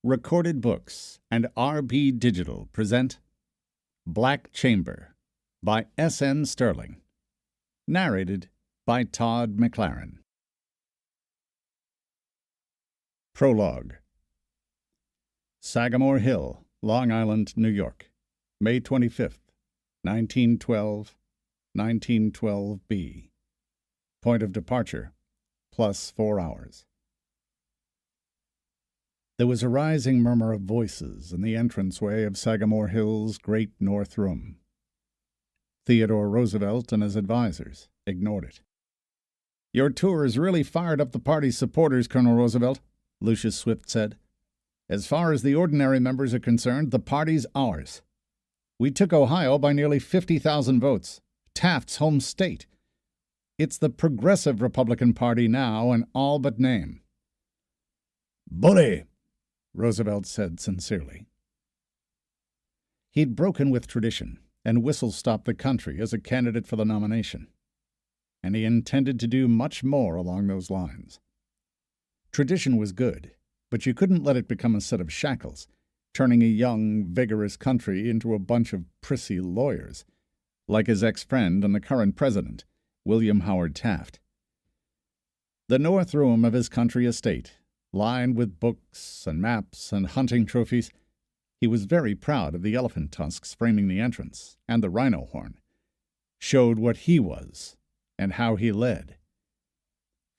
Recorded Books and RB Digital present Black Chamber by S.N. Stirling. Narrated by Todd McLaren. Prologue. Sagamore Hill, Long Island, New York, May 25th, 1912, 1912B. Point of departure, plus 4 hours. There was a rising murmur of voices in the entranceway of Sagamore Hill's great north room. Theodore Roosevelt and his advisers ignored it. "Your tour has really fired up the party's supporters, Colonel Roosevelt," Lucius Swift said. "As far as the ordinary members are concerned, the party's ours. We took Ohio by nearly 50,000 votes, Taft's home state. It's the Progressive Republican Party now in all but name." "Bully!" Roosevelt said sincerely. He'd broken with tradition and whistle-stopped the country as a candidate for the nomination, and he intended to do much more along those lines. Tradition was good, but you couldn't let it become a set of shackles, turning a young, vigorous country into a bunch of prissy lawyers, like his ex-friend and the current president, William Howard Taft. The north room of his country estate, lined with books and maps and hunting trophies, he was very proud of the elephant tusks framing the entrance and the rhino horn, showed what he was and how he led.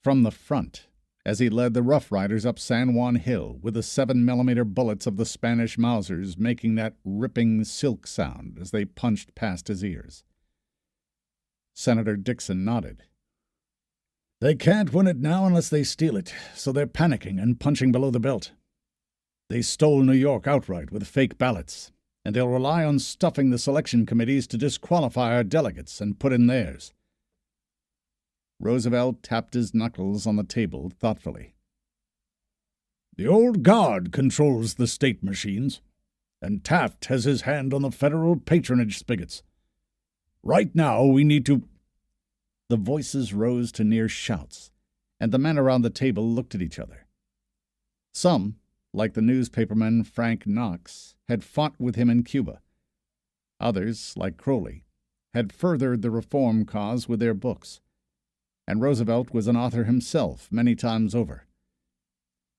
From the front, as he led the Rough Riders up San Juan Hill with the 7mm bullets of the Spanish Mausers making that ripping silk sound as they punched past his ears. Senator Dixon nodded. "They can't win it now unless they steal it, so they're panicking and punching below the belt. They stole New York outright with fake ballots, and they'll rely on stuffing the selection committees to disqualify our delegates and put in theirs." Roosevelt tapped his knuckles on the table thoughtfully. "The old guard controls the state machines, and Taft has his hand on the federal patronage spigots. Right now we need to—" The voices rose to near shouts, and the men around the table looked at each other. Some, like the newspaperman Frank Knox, had fought with him in Cuba. Others, like Crowley, had furthered the reform cause with their books, and Roosevelt was an author himself many times over.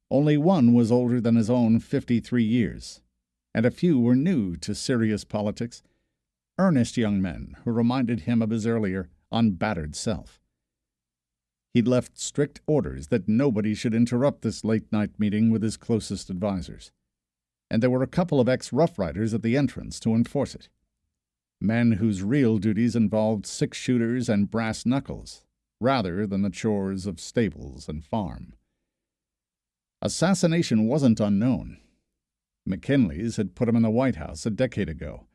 Only one was older than his own 53 years, and a few were new to serious politics, earnest young men who reminded him of his earlier, unbattered self. He'd left strict orders that nobody should interrupt this late-night meeting with his closest advisers, and there were a couple of ex-Rough Riders at the entrance to enforce it, men whose real duties involved six-shooters and brass knuckles, rather than the chores of stables and farm. Assassination wasn't unknown. McKinley's had put him in the White House a decade ago,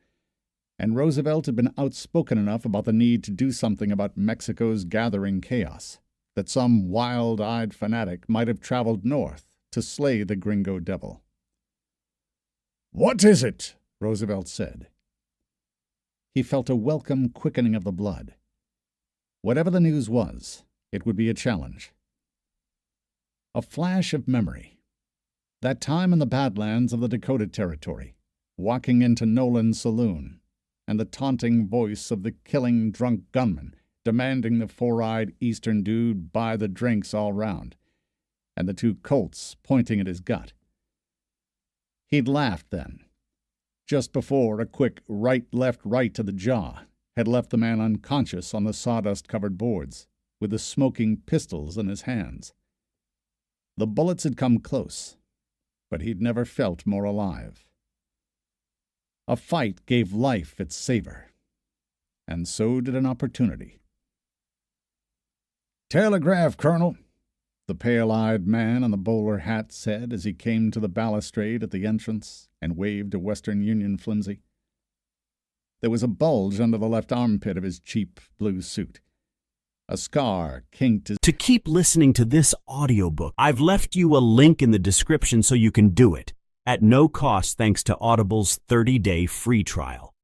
and Roosevelt had been outspoken enough about the need to do something about Mexico's gathering chaos, that some wild-eyed fanatic might have traveled north to slay the gringo devil. "What is it?" Roosevelt said. He felt a welcome quickening of the blood. Whatever the news was, it would be a challenge. A flash of memory. That time in the Badlands of the Dakota Territory, walking into Nolan's saloon, and the taunting voice of the killing drunk gunman demanding the four-eyed Eastern dude buy the drinks all round, and the two Colts pointing at his gut. He'd laughed then, just before a quick right-left-right to the jaw had left the man unconscious on the sawdust-covered boards, with the smoking pistols in his hands. The bullets had come close, but he'd never felt more alive. A fight gave life its savor, and so did an opportunity. "Telegraph, Colonel," the pale-eyed man in the bowler hat said as he came to the balustrade at the entrance and waved a Western Union flimsy. There was a bulge under the left armpit of his cheap blue suit. A scar kinked his... To keep listening to this audiobook, I've left you a link in the description so you can do it, at no cost thanks to Audible's 30-day free trial.